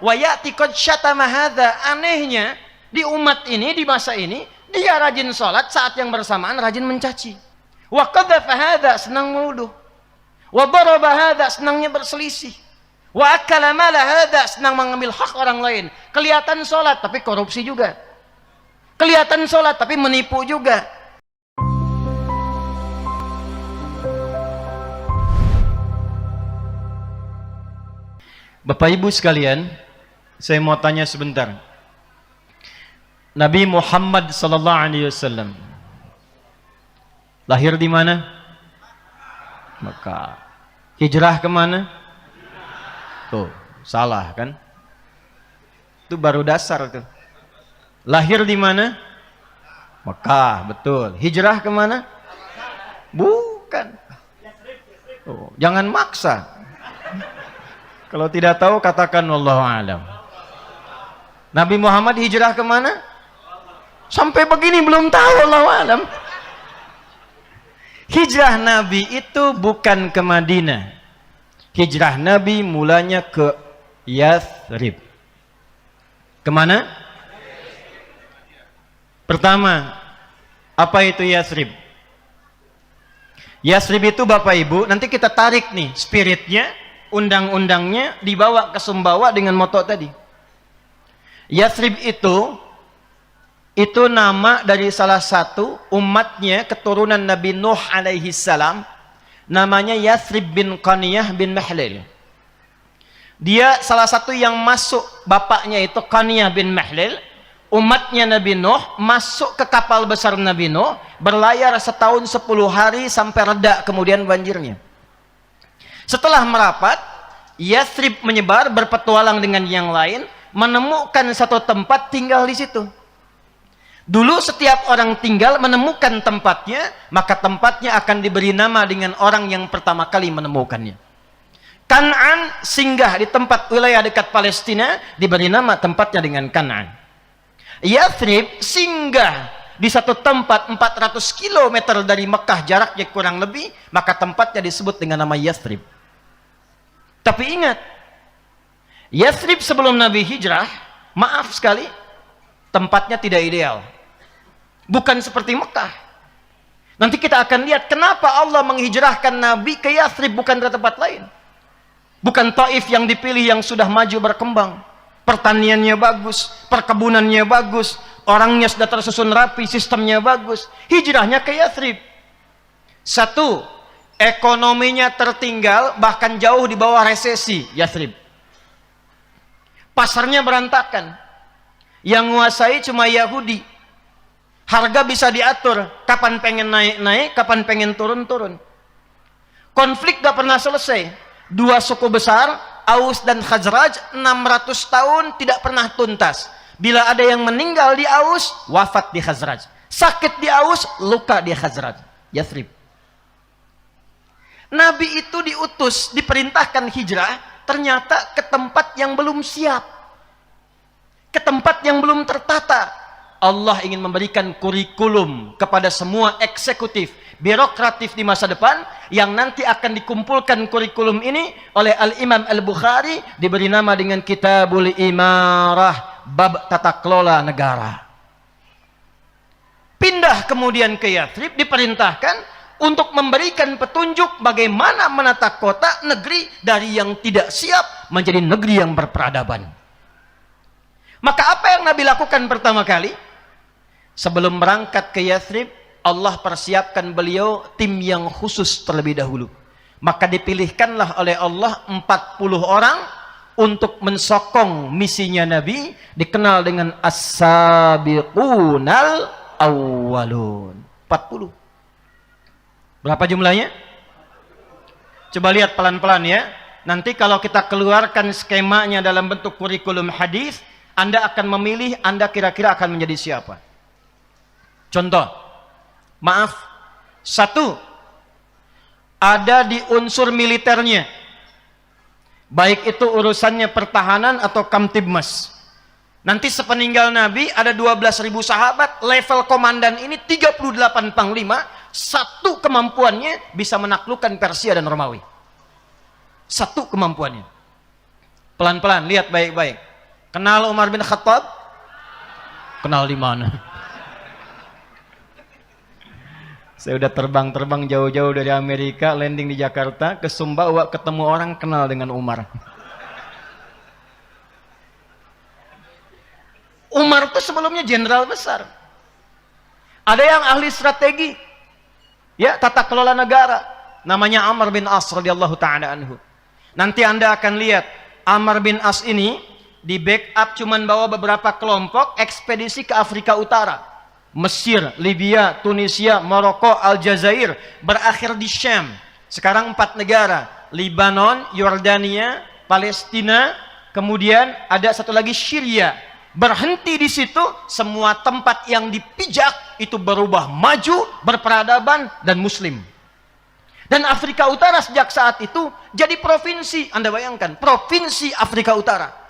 Wa ya'ti qad syatama hadza. Anehnya di umat ini, di masa ini, dia rajin sholat, saat yang bersamaan rajin mencaci. Wa qadhafa hadza, senang menuduh. Wa daraba hadza, senangnya berselisih. Wa akala mala hadza, senang mengambil hak orang lain. Kelihatan sholat tapi korupsi juga. Kelihatan sholat tapi menipu juga. Bapak Ibu sekalian, saya mau tanya sebentar. Nabi Muhammad sallallahu alaihi wasallam lahir di mana? Mekah. Hijrah ke mana? Tuh, salah kan? Itu baru dasar tuh. Lahir di mana? Mekah, betul. Hijrah ke mana? Bukan. Oh, jangan maksa. Kalau tidak tahu katakan wallahu alam. Nabi Muhammad hijrah ke mana? Sampai begini belum tahu wallahu alam. Hijrah Nabi itu bukan ke Madinah. Hijrah Nabi mulanya ke Yathrib. Kemana? Pertama, apa itu Yathrib? Yathrib itu Bapak Ibu, nanti kita tarik nih spiritnya, undang-undangnya dibawa ke Sumbawa dengan moto tadi. Yathrib itu nama dari salah satu umatnya keturunan Nabi Nuh alaihi salam, namanya Yathrib bin Qaniyah bin Mahlil. Dia salah satu yang masuk, bapaknya itu Qaniyah bin Mahlil, umatnya Nabi Nuh masuk ke kapal besar Nabi Nuh, berlayar setahun 10 hari sampai reda kemudian banjirnya. Setelah merapat, Yathrib menyebar berpetualang dengan yang lain, menemukan satu tempat tinggal di situ. Dulu setiap orang tinggal menemukan tempatnya, maka tempatnya akan diberi nama dengan orang yang pertama kali menemukannya. Kan'an singgah di tempat wilayah dekat Palestina, diberi nama tempatnya dengan Kan'an. Yathrib singgah di satu tempat 400 km dari Mekah, jaraknya kurang lebih, maka tempatnya disebut dengan nama Yathrib. Tapi ingat, Yathrib sebelum Nabi hijrah, maaf sekali, tempatnya tidak ideal. Bukan seperti Mekah. Nanti kita akan lihat kenapa Allah menghijrahkan Nabi ke Yathrib bukan ke tempat lain. Bukan Taif yang dipilih yang sudah maju berkembang. Pertaniannya bagus, perkebunannya bagus, orangnya sudah tersusun rapi, sistemnya bagus. Hijrahnya ke Yathrib. Satu, ekonominya tertinggal, bahkan jauh di bawah resesi Yathrib. Pasarnya berantakan. Yang menguasai cuma Yahudi. Harga bisa diatur, kapan pengen naik-naik, kapan pengen turun-turun. Konflik gak pernah selesai. Dua suku besar, Aus dan Khazraj, 600 tahun tidak pernah tuntas. Bila ada yang meninggal di Aus, wafat di Khazraj. Sakit di Aus, luka di Khazraj. Yathrib. Nabi itu diutus, diperintahkan hijrah, ternyata ke tempat yang belum siap. Ke tempat yang belum tertata. Allah ingin memberikan kurikulum kepada semua eksekutif, birokratif di masa depan, yang nanti akan dikumpulkan kurikulum ini oleh Al-Imam Al-Bukhari, diberi nama dengan Kitabul Imarah, bab tata kelola negara. Pindah kemudian ke Yathrib, diperintahkan untuk memberikan petunjuk bagaimana menata kota negeri dari yang tidak siap menjadi negeri yang berperadaban. Maka apa yang Nabi lakukan pertama kali? Sebelum berangkat ke Yathrib, Allah persiapkan beliau tim yang khusus terlebih dahulu. Maka dipilihkanlah oleh Allah 40 orang untuk mensokong misinya Nabi, dikenal dengan As-Sabiqunal Awwalun. 40. Berapa jumlahnya? Coba lihat pelan-pelan ya. Nanti kalau kita keluarkan skemanya dalam bentuk kurikulum hadis, Anda akan memilih Anda kira-kira akan menjadi siapa. Contoh, maaf, 1, ada di unsur militernya, baik itu urusannya pertahanan atau Kamtibmas. Nanti sepeninggal Nabi ada 12.000 sahabat, level komandan ini 38 panglima, satu kemampuannya bisa menaklukkan Persia dan Romawi. Satu kemampuannya. Pelan-pelan, lihat baik-baik. Kenal Umar bin Khattab? Kenal di mana? Saya udah terbang-terbang jauh-jauh dari Amerika, landing di Jakarta, ke Sumbawa, ketemu orang kenal dengan Umar. Umar itu sebelumnya jenderal besar. Ada yang ahli strategi, ya, tata kelola negara, namanya Amr bin As radhiyallahu taala anhu. Nanti Anda akan lihat Amr bin As ini di backup cuman bawa beberapa kelompok ekspedisi ke Afrika Utara. Mesir, Libya, Tunisia, Maroko, Aljazair, berakhir di Syam. Sekarang 4 negara, Lebanon, Yordania, Palestina, kemudian ada satu lagi Syria. Berhenti di situ, semua tempat yang dipijak itu berubah maju, berperadaban dan muslim. Dan Afrika Utara sejak saat itu jadi provinsi. Anda bayangkan, provinsi Afrika Utara.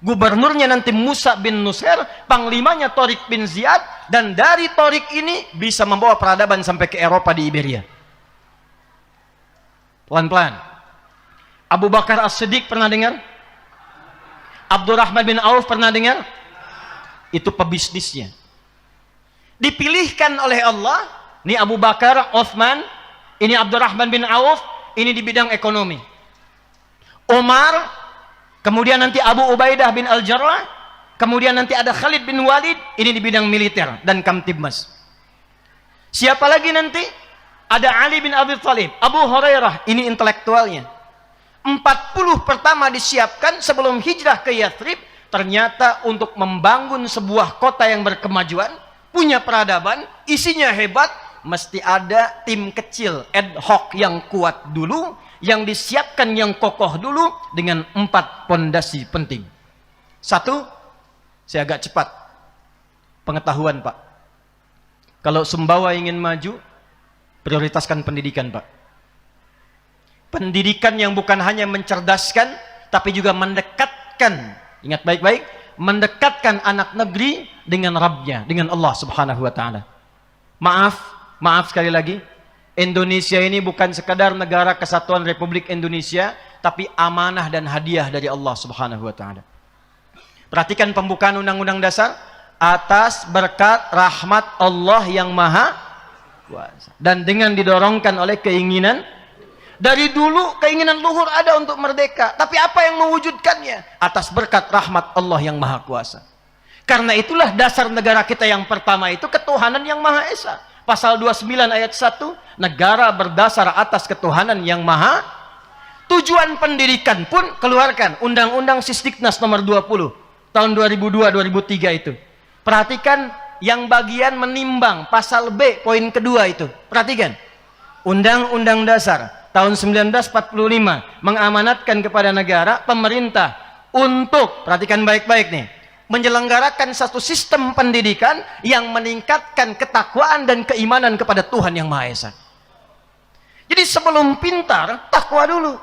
Gubernurnya nanti Musa bin Nusair, panglimanya Tariq bin Ziyad, dan dari Tariq ini bisa membawa peradaban sampai ke Eropa di Iberia. Pelan-pelan. Abu Bakar As-Siddiq pernah dengar? Abdurrahman bin Auf pernah dengar? Itu pebisnisnya. Dipilihkan oleh Allah, ini Abu Bakar, Uthman, ini Abdurrahman bin Auf, ini di bidang ekonomi. Umar, kemudian nanti Abu Ubaidah bin Al-Jarrah, kemudian nanti ada Khalid bin Walid, ini di bidang militer dan Kamtibmas. Siapa lagi nanti? Ada Ali bin Abi Thalib, Abu Hurairah, ini intelektualnya. 40 pertama disiapkan sebelum hijrah ke Yathrib, ternyata untuk membangun sebuah kota yang berkemajuan, punya peradaban, isinya hebat, mesti ada tim kecil ad hoc yang kuat dulu, yang disiapkan yang kokoh dulu dengan 4 pondasi penting. 1, saya agak cepat. Pengetahuan, Pak. Kalau Sumbawa ingin maju, prioritaskan pendidikan, Pak. Pendidikan yang bukan hanya mencerdaskan, tapi juga mendekatkan, ingat baik-baik, mendekatkan anak negeri dengan Rabbnya, dengan Allah Subhanahu wa Ta'ala. Maaf sekali lagi, Indonesia ini bukan sekadar negara kesatuan Republik Indonesia, tapi amanah dan hadiah dari Allah Subhanahu wa Ta'ala. Perhatikan pembukaan Undang-Undang Dasar, atas berkat rahmat Allah yang Maha Kuasa, dan dengan didorongkan oleh keinginan. Dari dulu keinginan luhur ada untuk merdeka, tapi apa yang mewujudkannya? Atas berkat rahmat Allah yang Maha Kuasa. Karena itulah dasar negara kita yang pertama itu ketuhanan yang Maha Esa. Pasal 29 ayat 1, negara berdasar atas ketuhanan yang Maha. Tujuan pendidikan pun keluarkan Undang-Undang Sisdiknas nomor 20 tahun 2002-2003 itu. Perhatikan yang bagian menimbang, pasal B poin kedua itu. Perhatikan. Undang-Undang Dasar tahun 1945 mengamanatkan kepada negara, pemerintah untuk, perhatikan baik-baik nih, menyelenggarakan satu sistem pendidikan yang meningkatkan ketakwaan dan keimanan kepada Tuhan yang Maha Esa. Jadi sebelum pintar, takwa dulu.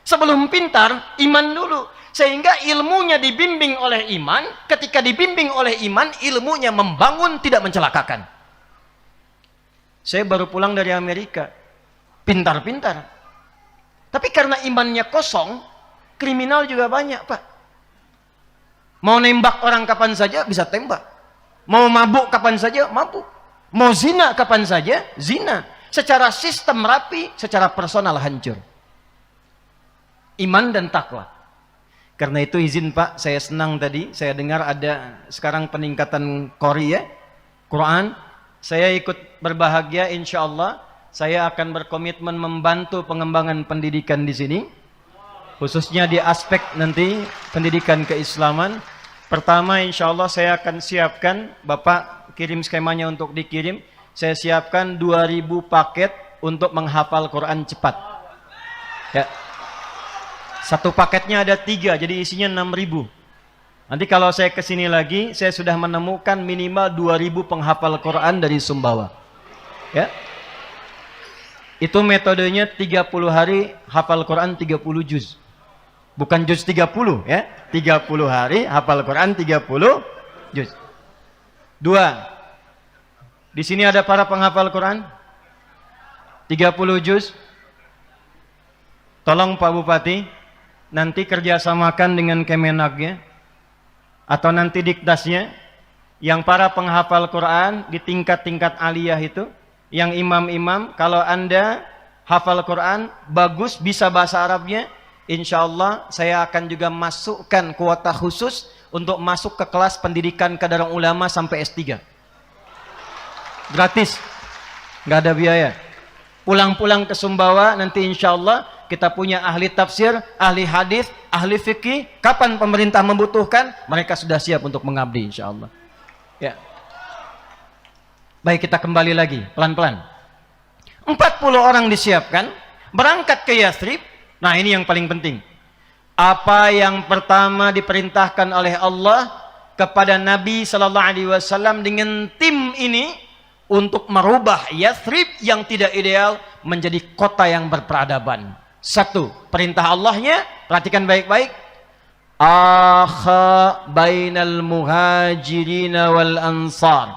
Sebelum pintar, iman dulu. Sehingga ilmunya dibimbing oleh iman. Ketika dibimbing oleh iman, ilmunya membangun, tidak mencelakakan. Saya baru pulang dari Amerika. Pintar-pintar. Tapi karena imannya kosong, kriminal juga banyak, Pak. Mau nembak orang kapan saja bisa tembak. Mau mabuk kapan saja mabuk. Mau zina kapan saja zina. Secara sistem rapi, secara personal hancur. Iman dan takwa. Karena itu izin Pak, saya senang tadi saya dengar ada sekarang peningkatan qori ya, Quran. Saya ikut berbahagia, insya Allah saya akan berkomitmen membantu pengembangan pendidikan di sini, khususnya di aspek nanti pendidikan keislaman. Pertama, insya Allah saya akan siapkan, Bapak kirim skemanya untuk dikirim. Saya siapkan 2000 paket untuk menghafal Quran cepat. Ya. Satu paketnya ada 3, jadi isinya 6000. Nanti kalau saya kesini lagi, saya sudah menemukan minimal 2000 penghafal Quran dari Sumbawa. Ya. Itu metodenya 30 hari hafal Quran 30 juz. Bukan juz 30 ya. 30 hari hafal Quran 30 juz. 2. Di sini ada para penghafal Quran 30 juz. Tolong Pak Bupati, nanti kerjasamakan dengan Kemenagnya atau nanti Dikdasnya, yang para penghafal Quran di tingkat-tingkat aliyah itu, yang imam-imam, kalau Anda hafal Quran bagus, bisa bahasa Arabnya, insya Allah saya akan juga masukkan kuota khusus untuk masuk ke kelas pendidikan Qadarul Ulama sampai S3. Gratis, nggak ada biaya. Pulang-pulang ke Sumbawa nanti insya Allah kita punya ahli tafsir, ahli hadis, ahli fikih. Kapan pemerintah membutuhkan, mereka sudah siap untuk mengabdi insya Allah. Ya. Baik, kita kembali lagi pelan-pelan. 40 orang disiapkan berangkat ke Yathrib. Nah, ini yang paling penting. Apa yang pertama diperintahkan oleh Allah kepada Nabi sallallahu alaihi wasallam dengan tim ini untuk merubah Yathrib yang tidak ideal menjadi kota yang berperadaban. Satu, perintah Allahnya, perhatikan baik-baik. Akha bainal muhajirin wal ansar.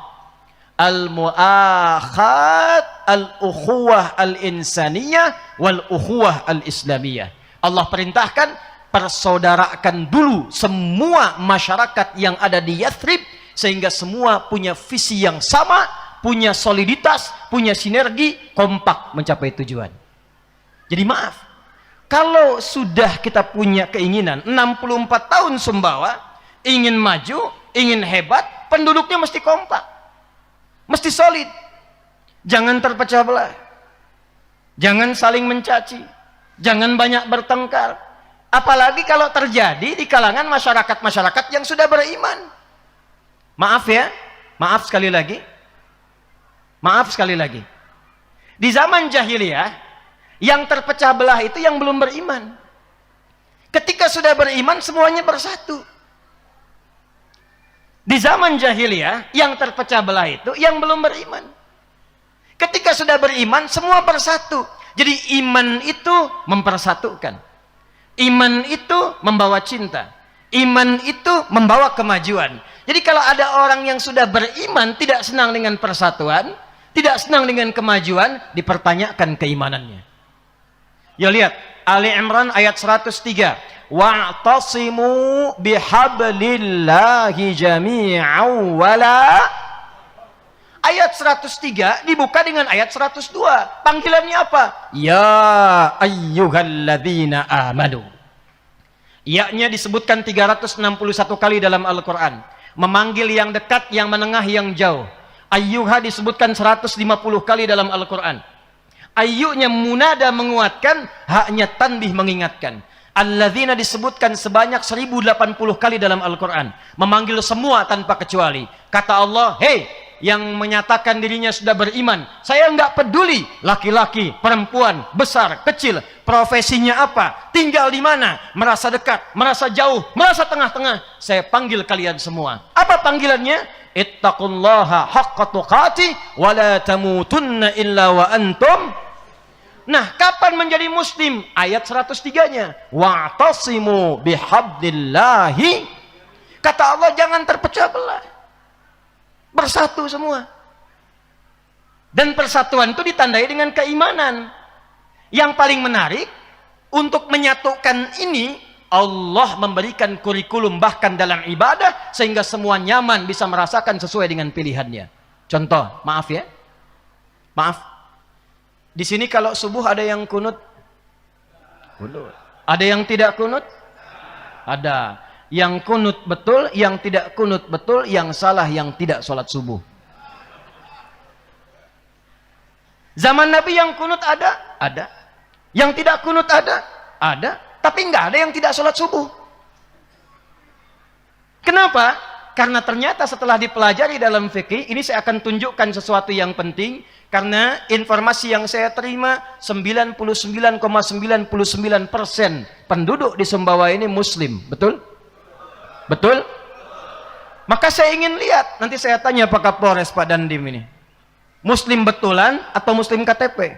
Al-mu'akhat al-ukhuwah al-insaniyah wal-ukhuwah al-islamiyah. Allah perintahkan persaudarakan dulu semua masyarakat yang ada di Yathrib, sehingga semua punya visi yang sama, punya soliditas, punya sinergi, kompak mencapai tujuan. Jadi maaf, kalau sudah kita punya keinginan 64 tahun Sumbawa ingin maju, ingin hebat, penduduknya mesti kompak, mesti solid, jangan terpecah belah, jangan saling mencaci, jangan banyak bertengkar, apalagi kalau terjadi di kalangan masyarakat-masyarakat yang sudah beriman. Maaf ya, maaf sekali lagi, di zaman jahiliyah yang terpecah belah itu yang belum beriman. Ketika sudah beriman semuanya bersatu. Di zaman jahiliyah yang terpecah belah itu yang belum beriman. Ketika sudah beriman semua bersatu. Jadi iman itu mempersatukan. Iman itu membawa cinta. Iman itu membawa kemajuan. Jadi kalau ada orang yang sudah beriman tidak senang dengan persatuan, tidak senang dengan kemajuan, dipertanyakan keimanannya. Ya lihat Ali Imran ayat 103. Wa'tasimu bihablillahi jami'an wala. Ayat 103 dibuka dengan ayat 102. Panggilannya apa? Ya ayyuhalladzina amanu. Ya-nya disebutkan 361 kali dalam Al-Quran. Memanggil yang dekat, yang menengah, yang jauh. Ayyuha disebutkan 150 kali dalam Al-Quran. Ayyunya munada menguatkan, haknya tanbih mengingatkan. Alladzina disebutkan sebanyak 1080 kali dalam Al-Quran. Memanggil semua tanpa kecuali. Kata Allah, hei yang menyatakan dirinya sudah beriman, saya enggak peduli laki-laki, perempuan, besar, kecil, profesinya apa, tinggal di mana, merasa dekat, merasa jauh, merasa tengah-tengah, saya panggil kalian semua. Apa panggilannya? Ittaqullaha haqqa tuqatih wa la tamutunna illa wa antum. Nah, kapan menjadi muslim? Ayat 103-nya. Wa'tasimu bihablillahi. Kata Allah, jangan terpecah belah. Bersatu semua. Dan persatuan itu ditandai dengan keimanan. Yang paling menarik, untuk menyatukan ini, Allah memberikan kurikulum bahkan dalam ibadah, sehingga semua nyaman bisa merasakan sesuai dengan pilihannya. Contoh, maaf ya. Maaf. Di sini kalau subuh ada yang kunut? Kunut. Ada yang tidak kunut? Ada. Yang kunut betul, yang tidak kunut betul, yang salah yang tidak sholat subuh. Zaman Nabi yang kunut ada? Ada. Yang tidak kunut ada? Ada. Tapi nggak ada yang tidak sholat subuh. Kenapa? Karena ternyata setelah dipelajari dalam fikih, ini saya akan tunjukkan sesuatu yang penting. Karena informasi yang saya terima, 99,99% penduduk di Sumbawa ini muslim. Betul? Betul? Maka saya ingin lihat, nanti saya tanya Pak Kapolres Pak Dandim ini, muslim betulan atau muslim KTP?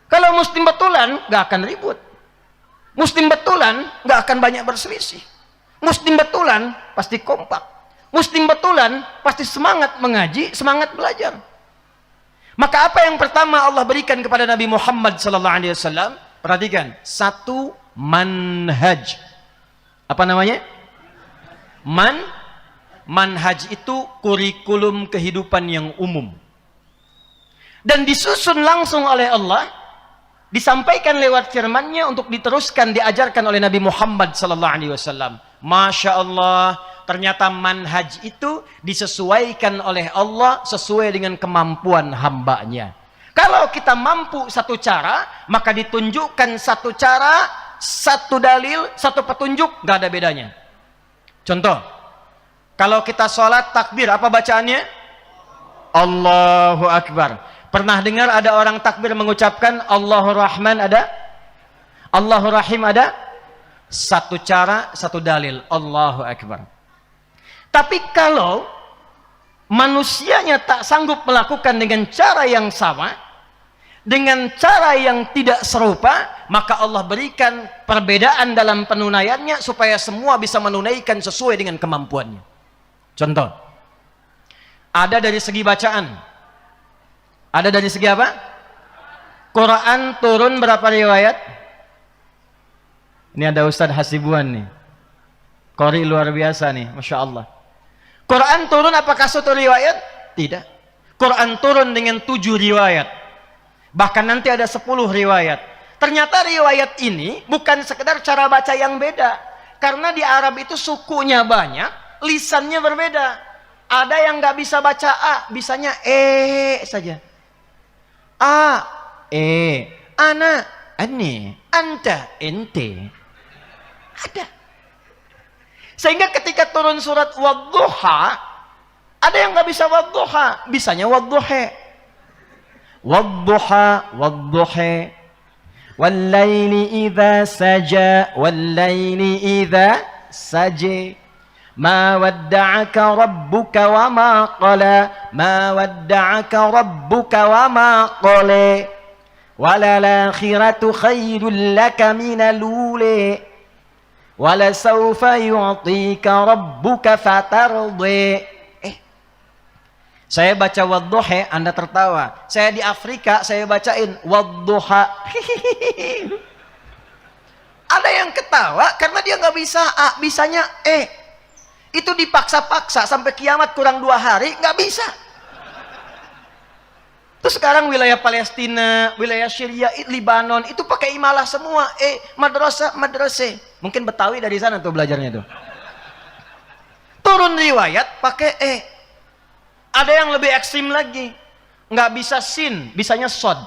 Kalau muslim betulan nggak akan ribut, muslim betulan nggak akan banyak berselisih, muslim betulan pasti kompak, muslim betulan pasti semangat mengaji, semangat belajar. Maka apa yang pertama Allah berikan kepada Nabi Muhammad SAW? Perhatikan, satu manhaj. Apa namanya? Manhaj itu kurikulum kehidupan yang umum. Dan disusun langsung oleh Allah, disampaikan lewat firman-Nya untuk diteruskan, diajarkan oleh Nabi Muhammad sallallahu alaihi wasallam. Masya Allah, ternyata manhaj itu disesuaikan oleh Allah sesuai dengan kemampuan hambanya. Kalau kita mampu satu cara, maka ditunjukkan satu cara, satu dalil, satu petunjuk, gak ada bedanya. Contoh, kalau kita sholat takbir, apa bacaannya? Allahu Akbar. Pernah dengar ada orang takbir mengucapkan Allahur Rahman ada? Allahur Rahim ada? Satu cara, satu dalil. Allahu Akbar. Tapi kalau manusianya tak sanggup melakukan dengan cara yang sama, dengan cara yang tidak serupa, maka Allah berikan perbedaan dalam penunaiannya supaya semua bisa menunaikan sesuai dengan kemampuannya. Contoh, ada dari segi bacaan. Ada dari segi apa? Quran turun berapa riwayat? Ini ada Ustadz Hasibuan nih. Qori luar biasa nih, Masya Allah. Quran turun apakah satu riwayat? Tidak. Quran turun dengan 7 riwayat. Bahkan nanti ada 10 riwayat. Ternyata riwayat ini bukan sekedar cara baca yang beda. Karena di Arab itu sukunya banyak, lisannya berbeda. Ada yang nggak bisa baca A, bisanya saja. A, ana, ane, anta, ente. Ada. Sehingga ketika turun surat Wadduha, ada yang nggak bisa Wadduha, bisanya Wadduhe. Wadduha, Wadduhe. Wallaili idha saja, wallaili idha saja. Ma wadda'aka rabbuka wa ma qala, ma wadda'aka rabbuka wa ma qala, walal akhiratu khairul laka minal ula, wala sawfa yu'tika rabbuka fatardi. Saya baca wadduha, Anda tertawa. Saya di Afrika, saya bacain wadduha. Ada yang ketawa karena dia nggak bisa A, bisanya Itu dipaksa-paksa sampai kiamat kurang 2 hari, nggak bisa. Terus sekarang wilayah Palestina, wilayah Syria, Libanon, itu pakai imalah semua. Madrasah. Mungkin Betawi dari sana tuh belajarnya tuh. Turun riwayat pakai Ada yang lebih ekstrim lagi. Nggak bisa sin, bisanya sod.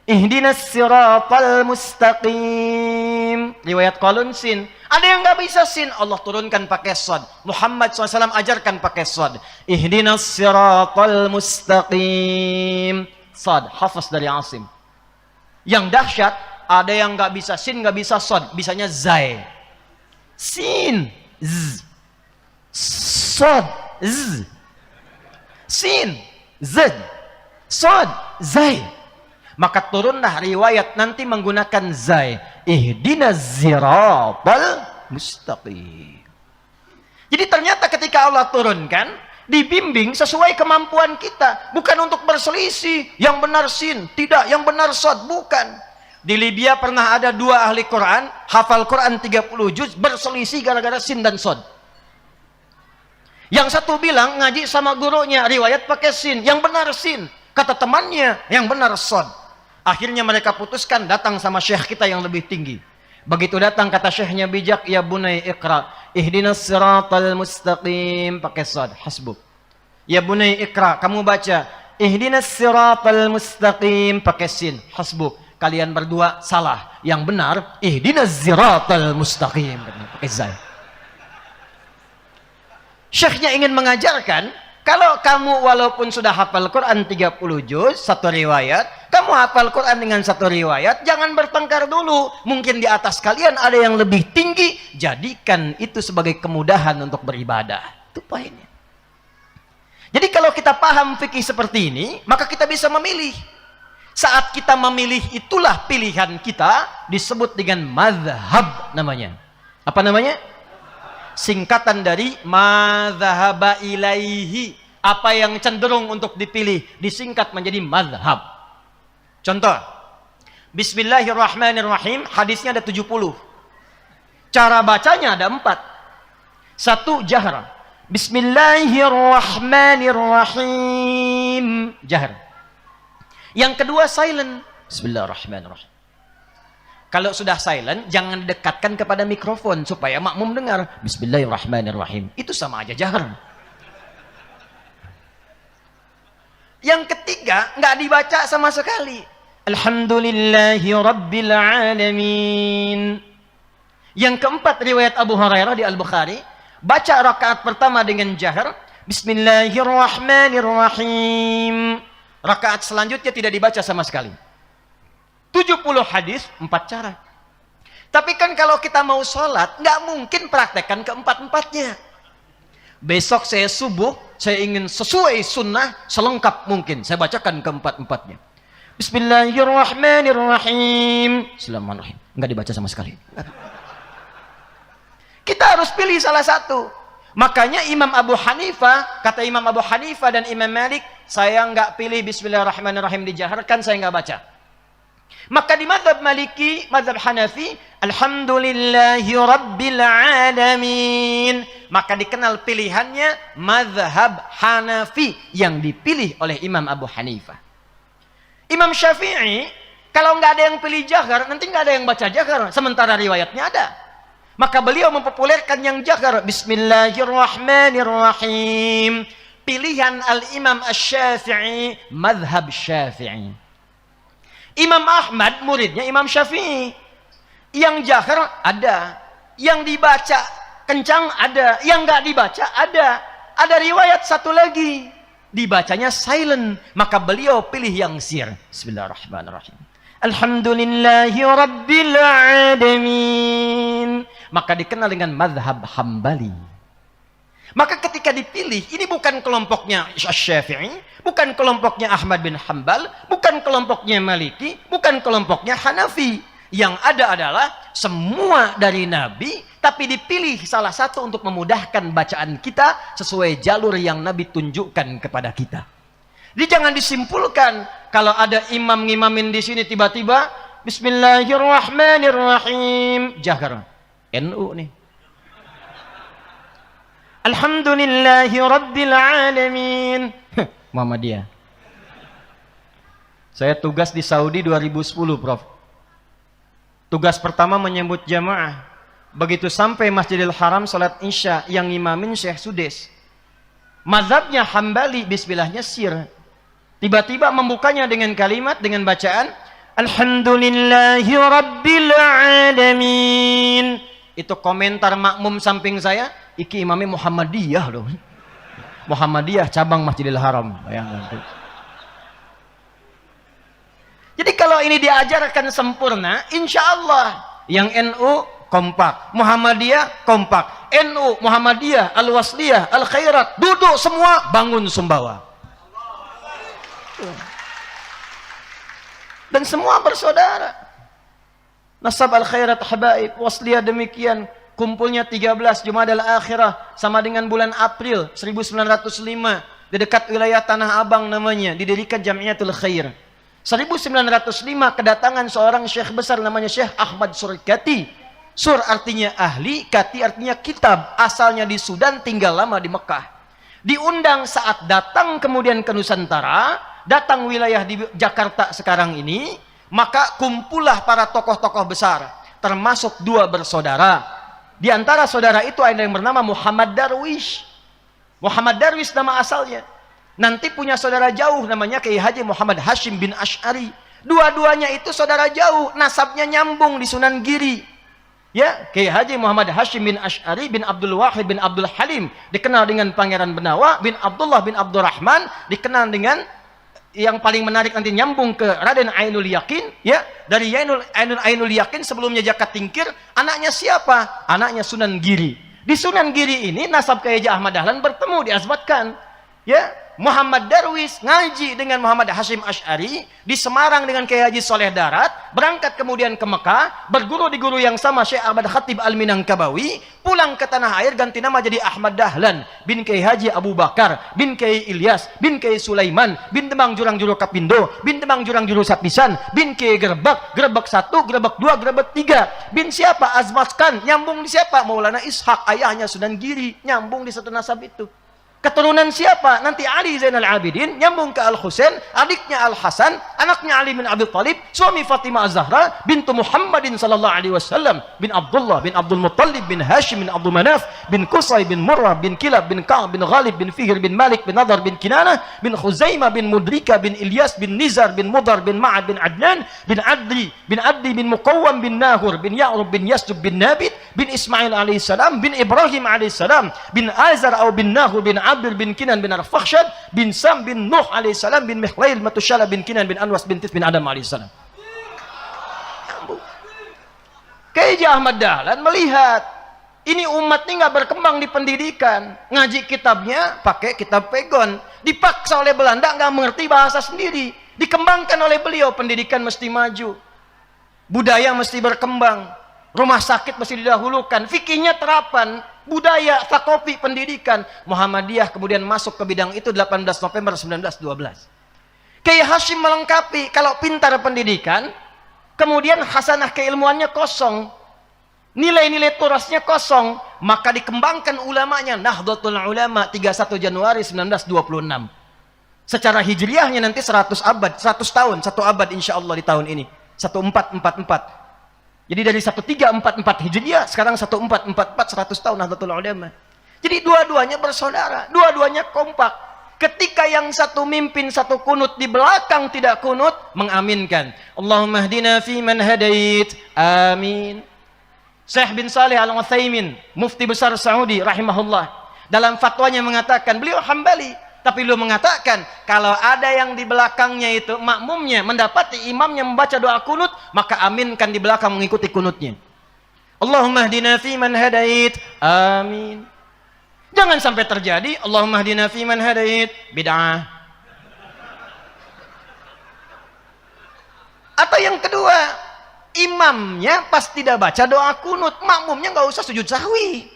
Ihdinas siratal mustaqim. Riwayat Qalun sin. Ada yang nggak bisa sin, Allah turunkan pakai sod. Muhammad SAW ajarkan pakai sod. Ihdinas siratal mustaqim. Sod, hafaz dari Asim. Yang dahsyat, ada yang nggak bisa sin, nggak bisa sod, bisanya zai. Sin, z. Sod, z. Sin, z. Sod, zai. Maka turunlah riwayat nanti menggunakan zai. Ihdinas siratal mustaqim. Jadi ternyata ketika Allah turunkan, dibimbing sesuai kemampuan kita, bukan untuk berselisih. Yang benar sin, tidak, yang benar sod, bukan. Di Libya pernah ada 2 ahli Quran, hafal Quran 30 juz, berselisih gara-gara sin dan sod. Yang satu bilang ngaji sama gurunya, riwayat pakai sin, yang benar sin. Kata temannya, yang benar sod. Akhirnya mereka putuskan datang sama syekh kita yang lebih tinggi. Begitu datang kata syekhnya bijak, ya bunai iqra, ihdinas siratal mustaqim, pakai sod, hasbuk. Ya bunai iqra, kamu baca, ihdinas siratal mustaqim, pakai sin, hasbuk. Kalian berdua salah, yang benar ihdinas siratal mustaqim, pakai zai. Syekhnya ingin mengajarkan, kalau kamu walaupun sudah hafal Quran 30 juz, 1 riwayat, kamu hafal Quran dengan 1 riwayat, jangan bertengkar dulu. Mungkin di atas kalian ada yang lebih tinggi, jadikan itu sebagai kemudahan untuk beribadah. Itu poinnya. Jadi kalau kita paham fikih seperti ini, maka kita bisa memilih. Saat kita memilih, itulah pilihan kita, disebut dengan mazhab namanya. Apa namanya? Singkatan dari madzhaba ilaihi, apa yang cenderung untuk dipilih disingkat menjadi mazhab. Contoh, Bismillahirrahmanirrahim, hadisnya ada 70. Cara bacanya ada 4. 1, jahar. Bismillahirrahmanirrahim, jahar. Yang kedua, silent. Bismillahirrahmanirrahim. Kalau sudah silent, jangan dekatkan kepada mikrofon supaya makmum dengar. Bismillahirrahmanirrahim. Itu sama aja jahar. Yang ketiga, nggak dibaca sama sekali. Alhamdulillahi Rabbil Alamin. Yang keempat, riwayat Abu Hurairah di Al-Bukhari, baca rakaat pertama dengan jahar, Bismillahirrahmanirrahim. Rakaat selanjutnya tidak dibaca sama sekali. 70 hadis, 4 cara. Tapi kan kalau kita mau sholat, nggak mungkin praktekkan keempat-empatnya. Besok saya subuh, saya ingin sesuai sunnah, selengkap mungkin. Saya bacakan keempat-empatnya. Bismillahirrahmanirrahim. Bismillahirrahmanirrahim. Nggak dibaca sama sekali. Kita harus pilih salah satu. Makanya Imam Abu Hanifah, kata Imam Abu Hanifah dan Imam Malik, saya nggak pilih Bismillahirrahmanirrahim dijaharkan, saya nggak baca. Maka di mazhab Maliki, mazhab Hanafi, Alhamdulillahi Rabbil Alamin. Maka dikenal pilihannya mazhab Hanafi yang dipilih oleh Imam Abu Hanifah. Imam Syafi'i, kalau nggak ada yang pilih jahar, nanti nggak ada yang baca jahar. Sementara riwayatnya ada. Maka beliau mempopulerkan yang jahar. Bismillahirrahmanirrahim. Pilihan Al-Imam Asy-Syafi'i, mazhab Syafi'i. Imam Ahmad, muridnya Imam Syafi'i. Yang jahar ada. Yang dibaca kencang ada. Yang nggak dibaca ada. Ada riwayat satu lagi. Dibacanya silent, maka beliau pilih yang sir. Bismillahirrahmanirrahim. Alhamdulillahi Rabbil Alamin. Maka dikenal dengan mazhab Hambali. Maka ketika dipilih, ini bukan kelompoknya Syafi'i, bukan kelompoknya Ahmad bin Hanbal, bukan kelompoknya Maliki, bukan kelompoknya Hanafi. Yang ada adalah semua dari Nabi, tapi dipilih salah satu untuk memudahkan bacaan kita sesuai jalur yang Nabi tunjukkan kepada kita. Jadi jangan disimpulkan kalau ada imam ngimamin di sini tiba-tiba Bismillahirrahmanirrahim jahar. NU nih. Alhamdulillahi Rabbil Alamin. Muhammadiyah. Saya tugas di Saudi 2010, Prof. Tugas pertama menyambut jamaah. Begitu sampai Masjidil Haram salat Isya, yang imamin Syekh Sudes. Mazhabnya Hambali, bismillahnya sir. Tiba-tiba membukanya dengan kalimat, dengan bacaan Alhamdulillahi Rabbil Alamin. Itu komentar makmum samping saya, iki imamnya Muhammadiyah loh. Muhammadiyah cabang Masjidil Haram. Bayangkan. Jadi kalau ini diajarkan sempurna, insya Allah yang NU kompak, Muhammadiyah kompak, NU, Muhammadiyah, Al-Wasliyah, Al-Khairat, duduk semua bangun sumbawa. Dan semua bersaudara. Nasab Al-Khairat Habaib, Wasliyah demikian. Kumpulnya 13 Jumadal Akhirah sama dengan bulan April 1905 di dekat wilayah Tanah Abang namanya, didirikan Jamiatul Khair. 1905 kedatangan seorang syekh besar namanya Syekh Ahmad Surkati. Sur artinya ahli, kati artinya kitab. Asalnya di Sudan, tinggal lama di Mekah. Diundang saat datang kemudian ke Nusantara, datang wilayah di Jakarta sekarang ini, maka kumpullah para tokoh-tokoh besar, termasuk 2 bersaudara. Di antara saudara itu ada yang bernama Muhammad Darwish. Muhammad Darwish nama asalnya. Nanti punya saudara jauh namanya Kiai Haji Muhammad Hashim bin Asy'ari. Dua-duanya itu saudara jauh, nasabnya nyambung di Sunan Giri. Ya, Kiai Haji Muhammad Hashim bin Asy'ari bin Abdul Wahid bin Abdul Halim, dikenal dengan Pangeran Benawa, bin Abdullah bin Abdurrahman, dikenal dengan yang paling menarik nanti nyambung ke Raden Ainul Yakin, ya. Dari Ainul Yakin sebelumnya Jakat Tingkir, anaknya siapa? Anaknya Sunan Giri. Di Sunan Giri ini nasab Kiai Haji Ahmad Dahlan bertemu, diazbatkan. Ya, Muhammad Darwis ngaji dengan Muhammad Hashim Asy'ari di Semarang dengan Kiai Haji Soleh Darat, berangkat kemudian ke Mekah, berguru di guru yang sama Syekh Ahmad Khatib Al-Minangkabawi, pulang ke tanah air ganti nama jadi Ahmad Dahlan bin Kiai Haji Abu Bakar bin Kiai Ilyas bin Kiai Sulaiman bin Temang Jurang Juru Kapindo bin Temang Jurang Juru Sapisan bin Kiai Gerbak 1, Gerbak 2, Gerbak 3 bin siapa Azmaskan, nyambung di siapa Maulana Ishak, ayahnya Sunan Giri, nyambung di satu nasab itu. Keturunan siapa? Nanti Ali Zainal Abidin, nyambung ke Al-Husain, adiknya Al-Hasan, anaknya Ali bin Abi Thalib, suami Fatimah Az-Zahra, bintu Muhammadin sallallahu alaihi wasallam, bin Abdullah, bin Abdul Muttalib, bin Hashim, bin Abdul Manaf, bin Qusay, bin Murrah, bin Kilab, bin Ka'ab, bin Ghalib, bin Fihr, bin Malik, bin Nadar, bin Kinanah, bin Khuzaimah, bin Mudrika, bin Ilyas, bin Nizar, bin Mudar, bin Ma'ad, bin Adnan, bin Addi, bin Muqawwam, bin Nahur, bin Ya'rub, bin Yasdub, bin Nabit, bin Ismail alaihissalam, bin Ibrahim alaihissalam, bin Azar atau bin Nahur, bin Abdul, bin Kinan, bin Arfakhshad, bin Sam, bin Nuh alaihissalam, bin Mihlail, Matushala, bin Kinan, bin Anwas, bin Tis, bin Adam alaihissalam. Kiai Ahmad Dahlan melihat ini umat ini nggak berkembang di pendidikan, ngaji kitabnya pakai kitab pegon, dipaksa oleh Belanda nggak mengerti bahasa sendiri, dikembangkan oleh beliau, pendidikan mesti maju, budaya mesti berkembang, rumah sakit mesti didahulukan, fikihnya terapan, budaya, takopi, pendidikan. Muhammadiyah kemudian masuk ke bidang itu 18 November 1912. Kiai Hashim melengkapi, kalau pintar pendidikan, kemudian hasanah keilmuannya kosong, nilai-nilai turasnya kosong, maka dikembangkan ulamanya, Nahdlatul Ulama 31 Januari 1926. Secara hijriahnya nanti 100 abad, 100 tahun, 1 abad insya Allah di tahun ini, 1444. Jadi dari 1344 Hijriah, sekarang 1444, 100 tahun Nahdlatul Ulama. Jadi dua-duanya bersaudara, dua-duanya kompak. Ketika yang satu mimpin, satu kunut, di belakang tidak kunut, mengaminkan. Allahumma hdina fi man hadait. Amin. Syekh bin Saleh Al-Utsaimin, mufti besar Saudi rahimahullah, dalam fatwanya mengatakan, beliau Hambali, tapi beliau mengatakan, kalau ada yang di belakangnya itu makmumnya mendapati imamnya membaca doa kunut, maka aminkan di belakang mengikuti kunutnya. Allahumma hdina fi man hadait. Amin. Jangan sampai terjadi Allahumma hdina fi man hadait bid'ah. Atau yang kedua, imamnya pas tidak baca doa kunut, makmumnya nggak usah sujud sahwi.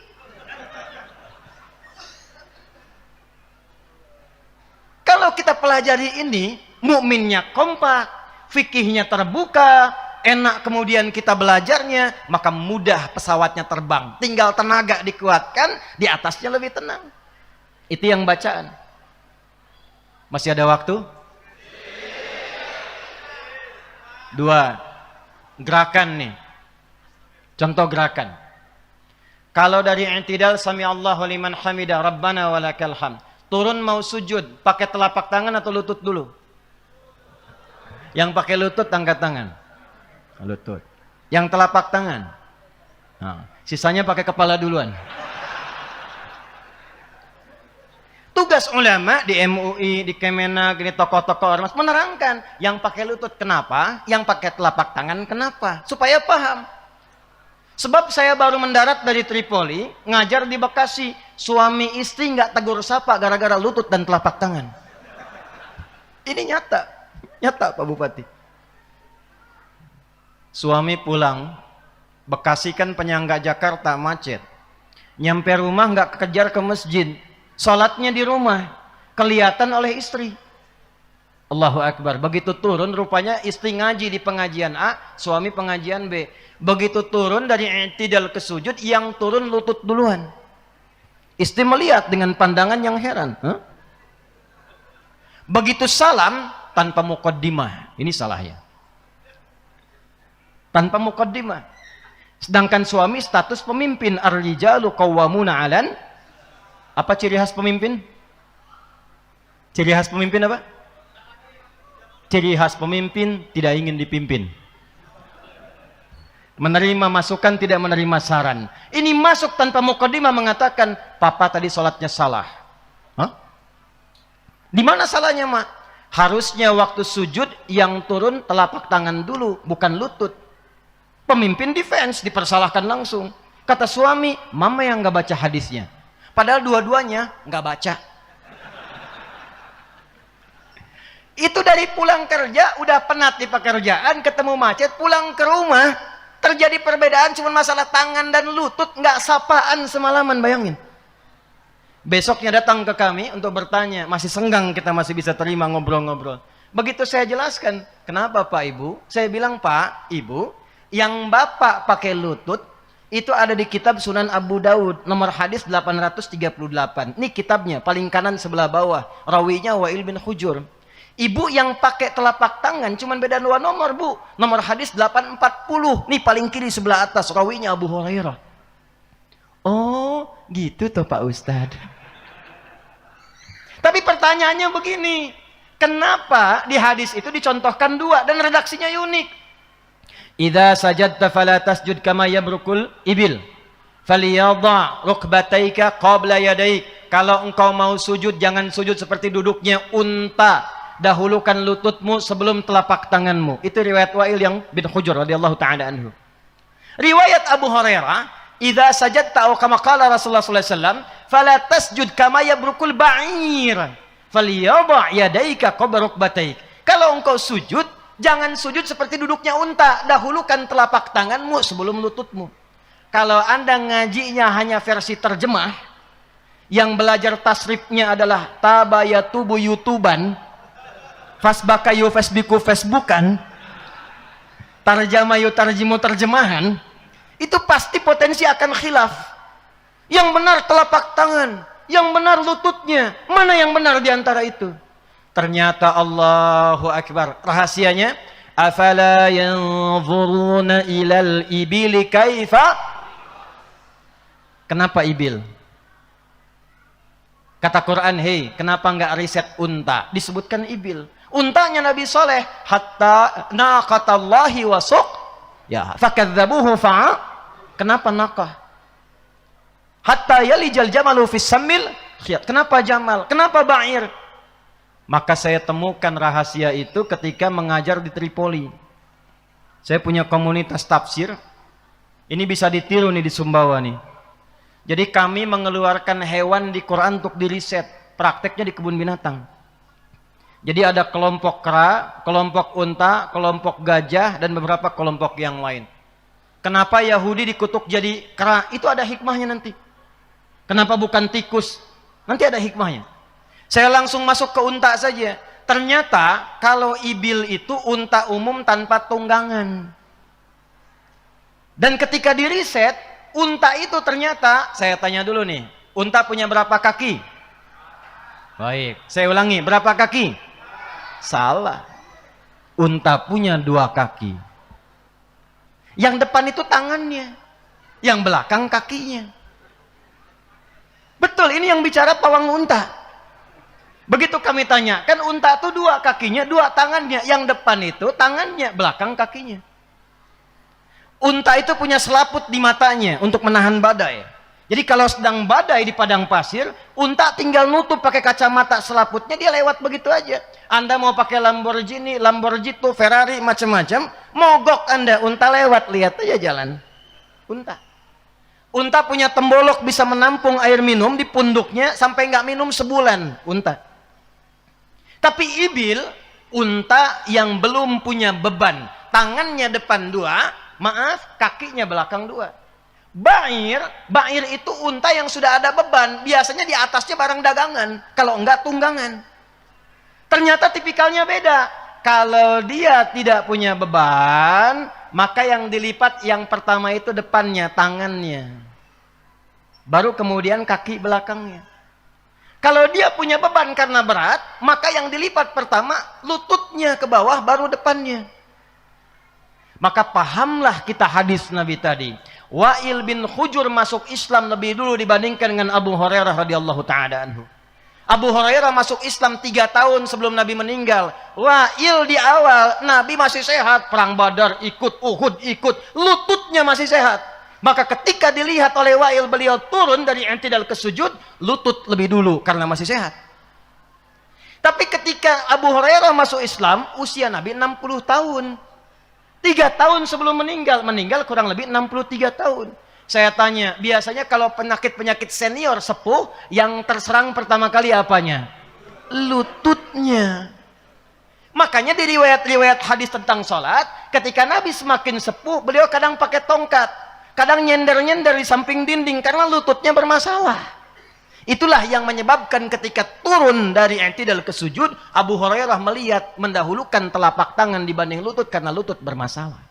Kalau kita pelajari ini, mukminnya kompak, fikihnya terbuka, enak kemudian kita belajarnya, maka mudah pesawatnya terbang. Tinggal tenaga dikuatkan, di atasnya lebih tenang. Itu yang bacaan. Masih ada waktu? 2. Gerakan nih. Contoh gerakan. Kalau dari i'tidal sami Allahu liman hamidah rabbana walakal hamd. Turun mau sujud, pakai telapak tangan atau lutut dulu? Yang pakai lutut angkat tangan. Lutut. Yang telapak tangan. Nah, sisanya pakai kepala duluan. Tugas ulama di MUI, di Kemenak, di tokoh-tokoh ormas menerangkan yang pakai lutut kenapa, yang pakai telapak tangan kenapa, supaya paham. Sebab saya baru mendarat dari Tripoli, ngajar di Bekasi, suami istri nggak tegur sapa gara-gara lutut dan telapak tangan. Ini nyata Pak Bupati. Suami pulang, Bekasi kan penyangga Jakarta, macet. Nyampe rumah nggak kejar ke masjid, sholatnya di rumah, kelihatan oleh istri. Allahu Akbar. Begitu turun, rupanya istri ngaji di pengajian A, suami pengajian B. Begitu turun dari i'tidal ke sujud, yang turun lutut duluan. Istri melihat dengan pandangan yang heran. Begitu salam, tanpa muqaddimah. Ini salahnya. Tanpa muqaddimah. Sedangkan suami status pemimpin, ar-rijalu qawwamuna 'alan. Apa ciri khas pemimpin? Ciri khas pemimpin apa? Ciri khas pemimpin tidak ingin dipimpin. Menerima masukan, tidak menerima saran. Ini masuk tanpa muqaddimah mengatakan, papa tadi sholatnya salah. Hah? Di mana salahnya, Mak? Harusnya waktu sujud yang turun telapak tangan dulu, bukan lutut. Pemimpin defense, dipersalahkan langsung. Kata suami, mama yang nggak baca hadisnya. Padahal dua-duanya nggak baca. Itu dari pulang kerja, udah penat di pekerjaan, ketemu macet, pulang ke rumah, terjadi perbedaan cuma masalah tangan dan lutut, nggak sapaan semalaman, bayangin. Besoknya datang ke kami untuk bertanya, masih senggang kita masih bisa terima ngobrol-ngobrol. Begitu saya jelaskan, kenapa Pak Ibu? Saya bilang, Pak, Ibu, yang Bapak pakai lutut, itu ada di kitab Sunan Abu Daud, nomor hadis 838. Ini kitabnya, paling kanan sebelah bawah. Rawinya Wa'il bin Hujur. Ibu yang pakai telapak tangan, cuman beda 2 nomor, Bu. Nomor hadis 840. Nih paling kiri sebelah atas, rawinya Abu Hurairah. Oh, gitu toh Pak Ustadz. Tapi pertanyaannya begini, kenapa di hadis itu dicontohkan 2 dan redaksinya unik? Idza sajadta fala tasjud kama yabrukul ibil. Faliyadha rukbataika qabla yadaik. Kalau engkau mau sujud, jangan sujud seperti duduknya unta. Dahulukan lututmu sebelum telapak tanganmu. Itu riwayat Wa'il yang bin Hujur radhiyallahu taala anhu. Riwayat Abu Hurairah, idza sajadta aw kama qala Rasulullah sallallahu alaihi wasallam, fala tasjud kama yabrukul ba'ir. Faliyadha yadaika qabla rukbataik. Kalau engkau sujud, jangan sujud seperti duduknya unta. Dahulukan telapak tanganmu sebelum lututmu. Kalau Anda ngajinya hanya versi terjemah, yang belajar tasrifnya adalah tabayatubu yutuban, fasbakayu fasbiku Facebookan, tarjamayu tarjimu terjemahan, itu pasti potensi akan khilaf. Yang benar telapak tangan, yang benar lututnya, mana yang benar di antara itu? Ternyata Allahu Akbar, rahasianya, afala yanzuruna ilal ibili kaifa. Kenapa ibil? Kata Quran, hei, kenapa enggak riset unta? Disebutkan ibil. Untanya Nabi Soleh, hatta naqatallahi wa suq, ya, fakadzabuhu fa'a. Kenapa naqah? Hatta yalijal jamalu fis sammil khiyat. Kenapa jamal? Kenapa ba'ir? Maka saya temukan rahasia itu ketika mengajar di Tripoli. Saya punya komunitas tafsir. Ini bisa ditiru nih di Sumbawa nih. Jadi kami mengeluarkan hewan di Quran untuk diriset. Prakteknya di kebun binatang. Jadi ada kelompok kera, kelompok unta, kelompok gajah, dan beberapa kelompok yang lain. Kenapa Yahudi dikutuk jadi kera? Itu ada hikmahnya nanti. Kenapa bukan tikus? Nanti ada hikmahnya. Saya langsung masuk ke unta saja. Ternyata kalau ibil itu unta umum tanpa tunggangan. Dan ketika diriset, unta itu ternyata, saya tanya dulu nih, unta punya berapa kaki? Baik, saya ulangi, berapa kaki? Salah. Unta punya 2 kaki. Yang depan itu tangannya, yang belakang kakinya. Betul, ini yang bicara pawang unta. Begitu kami tanya, kan unta itu 2 kakinya, 2 tangannya. Yang depan itu tangannya, belakang kakinya. Unta itu punya selaput di matanya untuk menahan badai. Jadi kalau sedang badai di padang pasir, unta tinggal nutup pakai kacamata selaputnya, dia lewat begitu aja. Anda mau pakai Lamborghini, Lamborghini, Ferrari, macam-macam, mogok Anda, unta lewat, lihat aja jalan. Unta. Unta punya tembolok bisa menampung air minum di punduknya sampai nggak minum sebulan. Unta. Tapi ibil, unta yang belum punya beban, tangannya depan 2, maaf, kakinya belakang 2. Ba'ir itu unta yang sudah ada beban, biasanya di atasnya barang dagangan, kalau enggak tunggangan. Ternyata tipikalnya beda. Kalau dia tidak punya beban, maka yang dilipat yang pertama itu depannya, tangannya. Baru kemudian kaki belakangnya. Kalau dia punya beban karena berat, maka yang dilipat pertama lututnya ke bawah, baru depannya. Maka pahamlah kita hadis Nabi tadi. Wa'il bin Hujur masuk Islam lebih dulu dibandingkan dengan Abu Hurairah radhiyallahu taala anhu. Abu Hurairah masuk Islam 3 tahun sebelum Nabi meninggal. Wa'il di awal Nabi masih sehat, perang Badar ikut, Uhud ikut, lututnya masih sehat. Maka ketika dilihat oleh Wa'il, beliau turun dari i'tidal ke sujud, lutut lebih dulu karena masih sehat. Tapi ketika Abu Hurairah masuk Islam, usia Nabi 60 tahun. 3 tahun sebelum meninggal kurang lebih 63 tahun. Saya tanya, biasanya kalau penyakit-penyakit senior sepuh, yang terserang pertama kali apanya? Lututnya. Makanya di riwayat-riwayat hadis tentang sholat, ketika Nabi semakin sepuh, beliau kadang pakai tongkat, kadang nyender-nyender di samping dinding karena lututnya bermasalah. Itulah yang menyebabkan ketika turun dari i'tidal ke sujud, Abu Hurairah melihat mendahulukan telapak tangan dibanding lutut karena lutut bermasalah.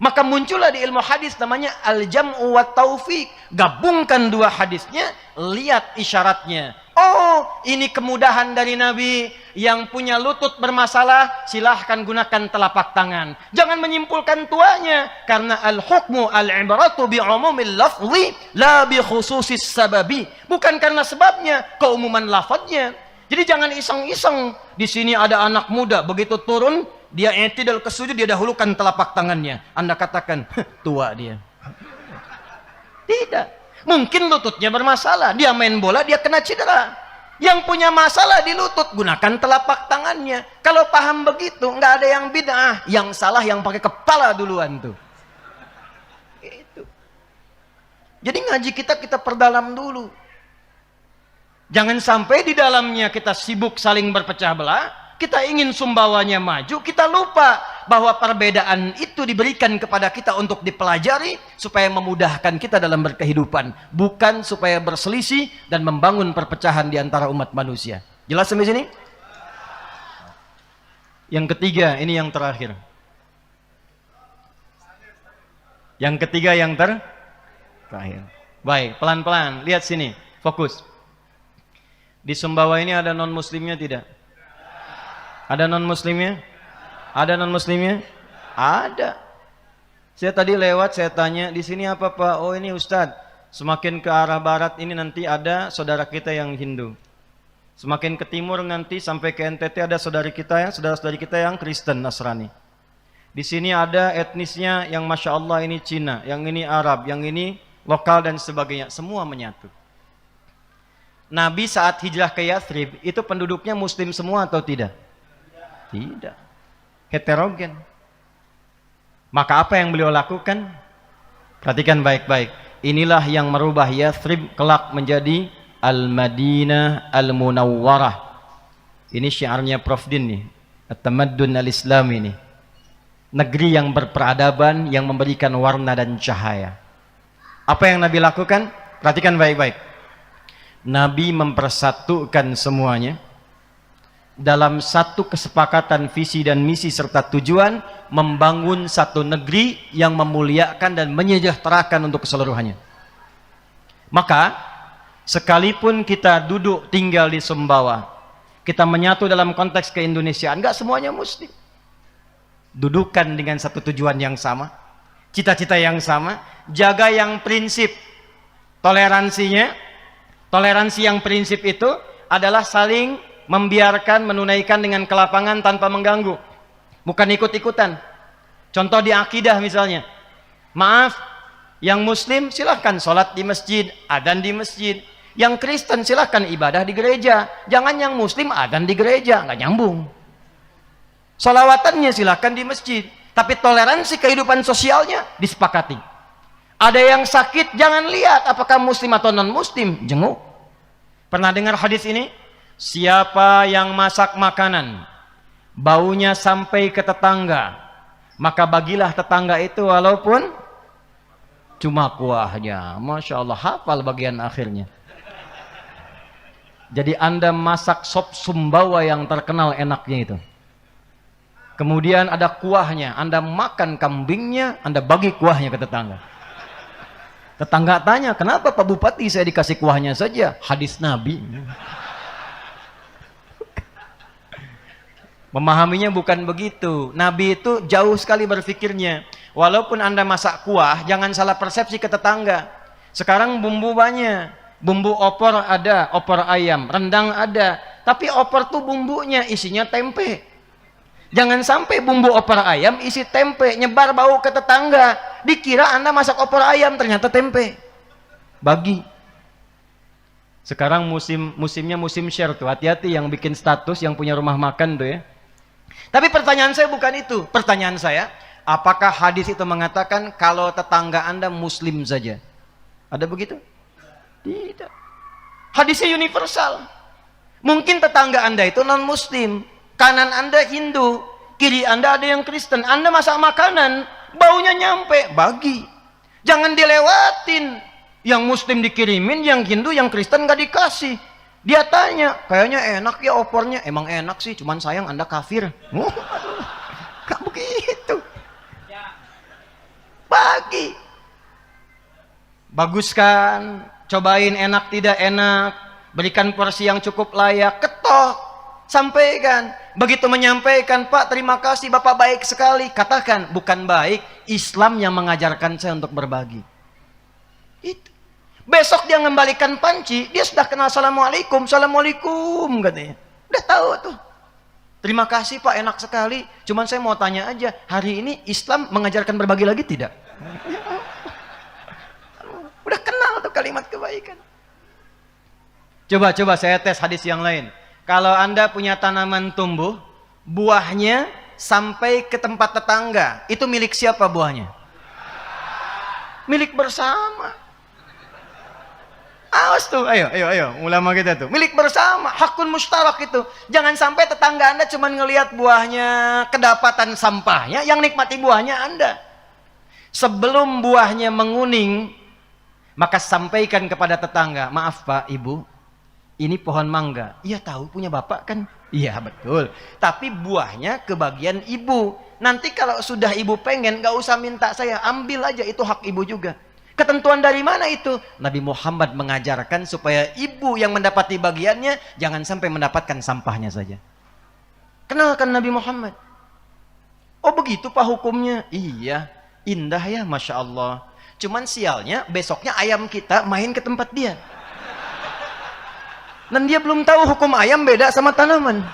Maka muncullah di ilmu hadis namanya al-jam'u wa taufiq. Gabungkan dua hadisnya, lihat isyaratnya. Oh, ini kemudahan dari Nabi. Yang punya lutut bermasalah, silahkan gunakan telapak tangan. Jangan menyimpulkan tuanya. Karena al-hukmu al-ibratu bi'umumil lafzi, la bi khususis sababi. Bukan karena sebabnya, keumuman lafadznya. Jadi jangan iseng-iseng. Di sini ada anak muda, begitu turun, dia i'tidal ke sujud, dia dahulukan telapak tangannya. Anda katakan, tua dia. Tidak. Mungkin lututnya bermasalah. Dia main bola, dia kena cedera. Yang punya masalah di lutut, gunakan telapak tangannya. Kalau paham begitu, nggak ada yang bid'ah. Yang salah yang pakai kepala duluan tuh. Itu. Jadi ngaji kita perdalam dulu. Jangan sampai di dalamnya kita sibuk saling berpecah belah. Kita ingin sumbawanya maju, kita lupa bahwa perbedaan itu diberikan kepada kita untuk dipelajari supaya memudahkan kita dalam berkehidupan, bukan supaya berselisih dan membangun perpecahan di antara umat manusia. Jelas sampai sini? Yang ketiga, ini yang terakhir. Yang ketiga yang terakhir. Baik, pelan-pelan, lihat sini, fokus. Di Sumbawa ini ada non-muslimnya tidak? Ada non-muslimnya? Ada non-muslimnya? Ada. Saya tadi lewat, saya tanya, di sini apa Pak? Oh ini Ustadz, semakin ke arah barat ini nanti ada saudara kita yang Hindu. Semakin ke timur nanti sampai ke NTT ada saudari kita, saudara-saudari kita yang Kristen, Nasrani. Di sini ada etnisnya yang Masya Allah ini Cina, yang ini Arab, yang ini lokal dan sebagainya. Semua menyatu. Nabi saat hijrah ke Yathrib, itu penduduknya muslim semua atau tidak? Tidak. Heterogen. Maka apa yang beliau lakukan? Perhatikan baik-baik. Inilah yang merubah Yathrib kelak menjadi Al-Madinah Al-Munawwarah. Ini syiarnya Prof. Din nih. At-Tamaddun Al-Islam ini. Negeri yang berperadaban, yang memberikan warna dan cahaya. Apa yang Nabi lakukan? Perhatikan baik-baik. Nabi mempersatukan semuanya dalam satu kesepakatan visi dan misi serta tujuan membangun satu negeri yang memuliakan dan menyejahterakan untuk keseluruhannya. Maka sekalipun kita duduk tinggal di Sumbawa, kita menyatu dalam konteks keindonesiaan, enggak semuanya muslim. Dudukan dengan satu tujuan yang sama, cita-cita yang sama, jaga yang prinsip toleransinya. Toleransi yang prinsip itu adalah saling membiarkan, menunaikan dengan kelapangan tanpa mengganggu, bukan ikut-ikutan. Contoh di akidah misalnya, maaf, yang muslim silahkan sholat di masjid, adzan di masjid. Yang Kristen silahkan ibadah di gereja. Jangan yang muslim adzan di gereja, nggak nyambung. Sholawatannya silahkan di masjid, tapi toleransi kehidupan sosialnya disepakati. Ada yang sakit, jangan lihat apakah muslim atau non muslim, jenguk. Pernah dengar hadis ini? Siapa yang masak makanan, baunya sampai ke tetangga, maka bagilah tetangga itu walaupun cuma kuahnya. Masya Allah, hafal bagian akhirnya. Jadi Anda masak sop Sumbawa yang terkenal enaknya itu. Kemudian ada kuahnya, Anda makan kambingnya, Anda bagi kuahnya ke tetangga. Tetangga tanya, kenapa Pak Bupati saya dikasih kuahnya saja? Hadis Nabi. Memahaminya bukan begitu. Nabi itu jauh sekali berpikirnya. Walaupun Anda masak kuah, jangan salah persepsi ke tetangga. Sekarang bumbu banyak. Bumbu opor ada, opor ayam, rendang ada. Tapi opor tuh bumbunya isinya tempe. Jangan sampai bumbu opor ayam isi tempe, nyebar bau ke tetangga. Dikira Anda masak opor ayam, ternyata tempe. Bagi. Sekarang musimnya musim share tuh. Hati-hati yang bikin status, yang punya rumah makan tuh ya. Tapi pertanyaan saya bukan itu. Pertanyaan saya, apakah hadis itu mengatakan kalau tetangga Anda muslim saja? Ada begitu? Tidak. Hadisnya universal. Mungkin tetangga Anda itu non muslim, Kanan Anda Hindu, kiri Anda ada yang Kristen. Anda masak makanan, baunya nyampe, bagi. Jangan dilewatin. Yang Muslim dikirimin, yang Hindu, yang Kristen nggak dikasih. Dia tanya, kayaknya enak ya opornya. Emang enak sih, cuman sayang Anda kafir. Gak begitu. Bagi. Bagus kan? Cobain enak tidak enak. Berikan porsi yang cukup layak. Ketok. Sampaikan. Begitu menyampaikan, Pak terima kasih Bapak baik sekali. Katakan, bukan baik, Islam yang mengajarkan saya untuk berbagi. Itu. Besok dia ngembalikan panci, dia sudah kenal Assalamualaikum, Assalamualaikum katanya. Udah tahu tuh. Terima kasih Pak, enak sekali. Cuman saya mau tanya aja, hari ini Islam mengajarkan berbagi lagi tidak? Udah kenal tuh kalimat kebaikan. Coba saya tes hadis yang lain. Kalau Anda punya tanaman tumbuh, buahnya sampai ke tempat tetangga, itu milik siapa buahnya? Milik bersama. Awas tuh, ayo, ulama kita tuh. Milik bersama, hakun mustarak itu. Jangan sampai tetangga Anda cuma ngelihat buahnya, kedapatan sampahnya, yang nikmati buahnya Anda. Sebelum buahnya menguning, maka sampaikan kepada tetangga, maaf Pak, Ibu, ini pohon mangga. Iya tahu, punya Bapak kan? Iya betul. Tapi buahnya kebagian Ibu. Nanti kalau sudah Ibu pengen, gak usah minta saya, ambil aja, itu hak Ibu juga. Ketentuan dari mana itu? Nabi Muhammad mengajarkan supaya ibu yang mendapati bagiannya jangan sampai mendapatkan sampahnya saja. Kenalkan Nabi Muhammad. Oh begitu Pak hukumnya? Iya, indah ya Masya Allah. Cuman sialnya besoknya ayam kita main ke tempat dia. Dan dia belum tahu hukum ayam beda sama tanaman.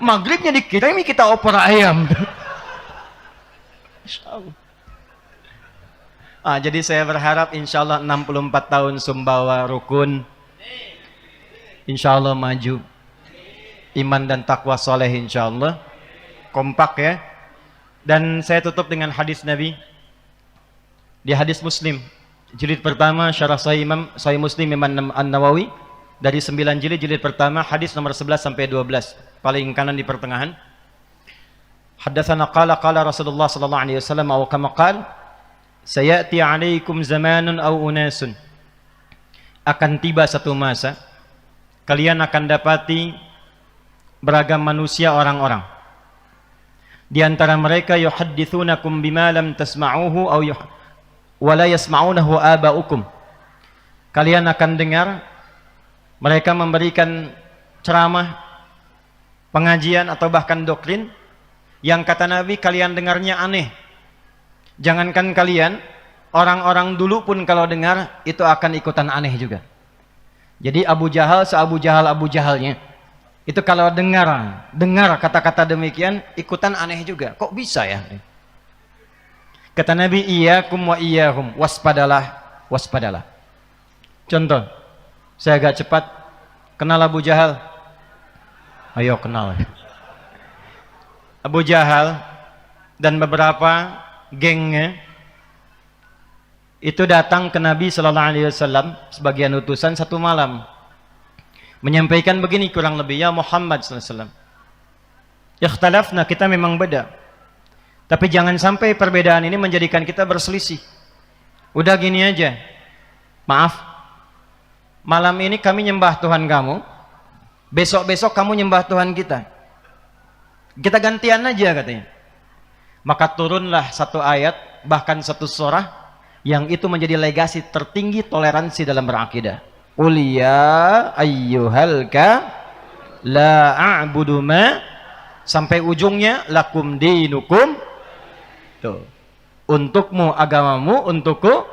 Maghribnya dikirimi kita opor ayam. Masya Allah. Jadi saya berharap insya Allah 64 tahun Sumbawa rukun, insya Allah maju, iman dan takwa soleh insya Allah, kompak ya. Dan saya tutup dengan hadis Nabi di hadis Muslim jilid pertama syarah Sahih Muslim Imam An-Nawawi dari 9 jilid pertama hadis nomor 11 sampai 12 paling kanan di pertengahan. Haddatsana qala Rasulullah sallallahu alaihi wasallam atau kama qala sayati alaikum zamanun aw unasun, akan tiba satu masa kalian akan dapati beragam manusia orang-orang. Di antara mereka yuhadditsunakum bima lam tasma'uhu aw wa la yasma'unahu aba'ukum. Kalian akan dengar mereka memberikan ceramah, pengajian atau bahkan doktrin yang kata Nabi kalian dengarnya aneh. Jangankan kalian, orang-orang dulu pun kalau dengar itu akan ikutan aneh juga. Jadi Abu Jahal Abu Jahalnya itu kalau dengar kata-kata demikian ikutan aneh juga. Kok bisa ya? Kata Nabi, iyyakum wa iyyahum, waspadalah. Contoh, saya agak cepat. Kenal Abu Jahal? Ayo kenal. Abu Jahal dan beberapa gengnya itu datang ke Nabi sallallahu alaihi wasallam sebagian utusan satu malam menyampaikan begini kurang lebih, ya Muhammad sallallahu alaihi wasallam, ikhtalafna, kita memang beda, tapi jangan sampai perbedaan ini menjadikan kita berselisih. Udah gini aja, maaf, malam ini kami nyembah Tuhan kamu, besok kamu nyembah Tuhan kita gantian aja katanya. Maka turunlah satu ayat, bahkan satu surah yang itu menjadi legasi tertinggi toleransi dalam berakidah. Qul ya ayyuhal la a'budu ma, sampai ujungnya lakum dinukum. Tuh. Untukmu agamamu, untukku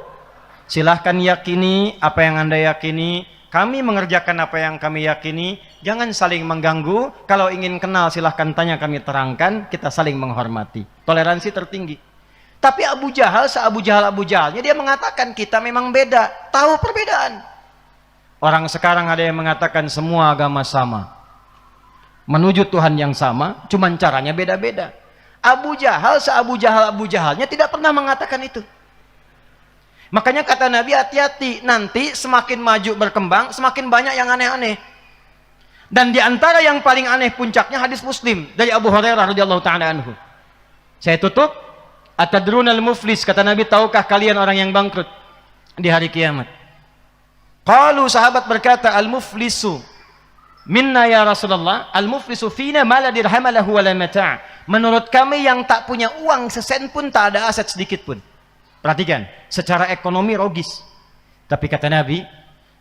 silahkan yakini apa yang Anda yakini, kami mengerjakan apa yang kami yakini. Jangan saling mengganggu. Kalau ingin kenal silahkan tanya, kami terangkan. Kita saling menghormati. Toleransi tertinggi. Tapi Abu Jahalnya dia mengatakan kita memang beda. Tahu perbedaan. Orang sekarang ada yang mengatakan semua agama sama, menuju Tuhan yang sama, cuman caranya beda-beda. Abu Jahalnya tidak pernah mengatakan itu. Makanya kata Nabi, hati-hati, nanti semakin maju berkembang semakin banyak yang aneh-aneh. Dan di antara yang paling aneh puncaknya hadis Muslim dari Abu Hurairah radhiyallahu taala anhu. Saya tutup, atadrunal muflis, kata Nabi, tahukah kalian orang yang bangkrut di hari kiamat? Qalu, sahabat berkata, al-muflisu minna ya Rasulullah, al-muflisu fina ma la dirham lahu wa la mata'. Menurut kami yang tak punya uang sesen pun, tak ada aset sedikit pun. Perhatikan, secara ekonomi rogis. Tapi kata Nabi,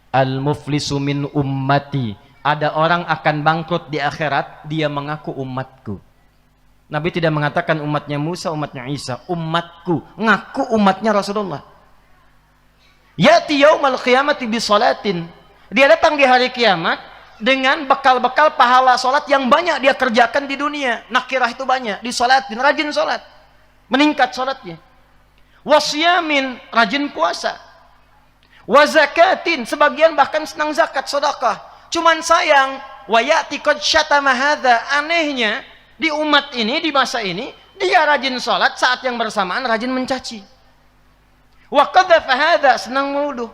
al-muflisu min ummati, ada orang akan bangkrut di akhirat, dia mengaku umatku. Nabi tidak mengatakan umatnya Musa, umatnya Isa, umatku, ngaku umatnya Rasulullah. Ya'ti yaumal qiyamati bi salatin, dia datang di hari kiamat dengan bekal-bekal pahala salat yang banyak dia kerjakan di dunia. Nakirah itu banyak, disalatin, rajin salat, meningkat salatnya. Wasyamin, rajin puasa. Wa zakatin, sebagian bahkan senang zakat, sedekah. Cuman sayang, wa ya'ti qad syatama hadza, anehnya di umat ini, di masa ini, dia rajin salat, saat yang bersamaan rajin mencaci. Wa qadhafa hadza, senang menuduh.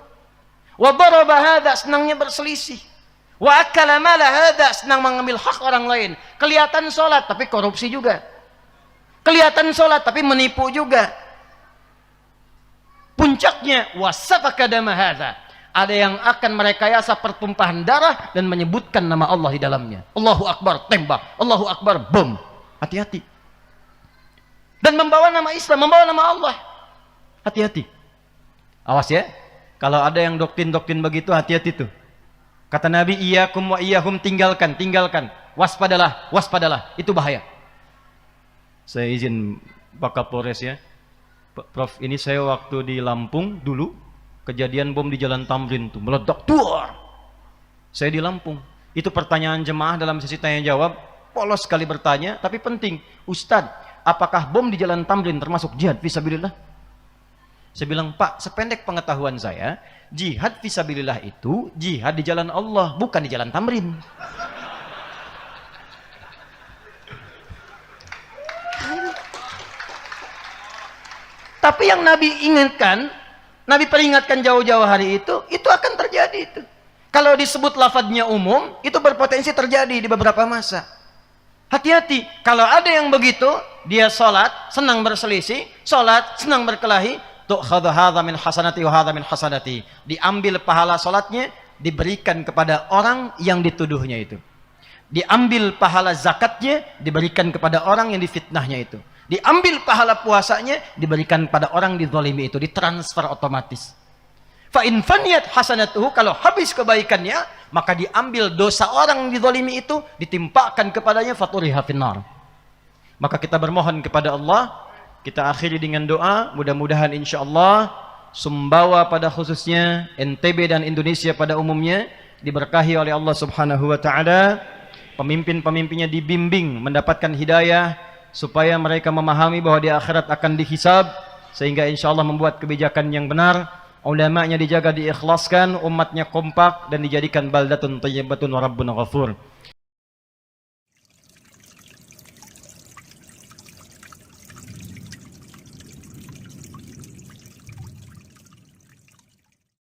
Wa daraba hadza, senangnya berselisih. Wa akala mala hadza, senang mengambil hak orang lain. Kelihatan salat tapi korupsi juga. Kelihatan salat tapi menipu juga. Puncaknya wasafaka dama hadza, ada yang akan merekayasa pertumpahan darah dan menyebutkan nama Allah di dalamnya. Allahu Akbar, tembak. Allahu Akbar, bom. Hati-hati. Dan membawa nama Islam, membawa nama Allah. Hati-hati. Awas ya, kalau ada yang doktrin-doktrin begitu, hati-hati tuh. Kata Nabi, iyyakum wa iyyahum, tinggalkan, tinggalkan. Waspadalah, waspadalah. Itu bahaya. Saya izin Pak Kapolres ya. Prof, ini saya waktu di Lampung dulu, kejadian bom di Jalan Tamrin tuh meledak, duar. Saya di Lampung. Itu pertanyaan jemaah dalam sesi tanya jawab, polos sekali bertanya, tapi penting. Ustadz, apakah bom di Jalan Tamrin termasuk jihad fisabilillah? Saya bilang, Pak, sependek pengetahuan saya, jihad fisabilillah itu jihad di jalan Allah, bukan di Jalan Tamrin. Tapi yang Nabi ingatkan, Nabi peringatkan jauh-jauh hari itu akan terjadi itu. Kalau disebut lafadznya umum, itu berpotensi terjadi di beberapa masa. Hati-hati, kalau ada yang begitu, dia sholat, senang berselisih, sholat, senang berkelahi, tu'khadhu hadha min hasanati wa hadha min hasanati. Diambil pahala sholatnya, diberikan kepada orang yang dituduhnya itu. Diambil pahala zakatnya, diberikan kepada orang yang difitnahnya itu. Diambil pahala puasanya, diberikan pada orang dizalimi itu, ditransfer otomatis. Fa in faniyat hasanatuhu, kalau habis kebaikannya, maka diambil dosa orang dizalimi itu, ditimpakan kepadanya, faturiha finnar. Maka kita bermohon kepada Allah, kita akhiri dengan doa, mudah-mudahan insyaallah Sumbawa pada khususnya, NTB dan Indonesia pada umumnya diberkahi oleh Allah Subhanahu wa taala, pemimpin-pemimpinnya dibimbing mendapatkan hidayah supaya mereka memahami bahwa di akhirat akan dihisab, sehingga insyaallah membuat kebijakan yang benar. Ulamanya dijaga, diikhlaskan, umatnya kompak dan dijadikan baldatun thayyibatun wa rabbun ghafur.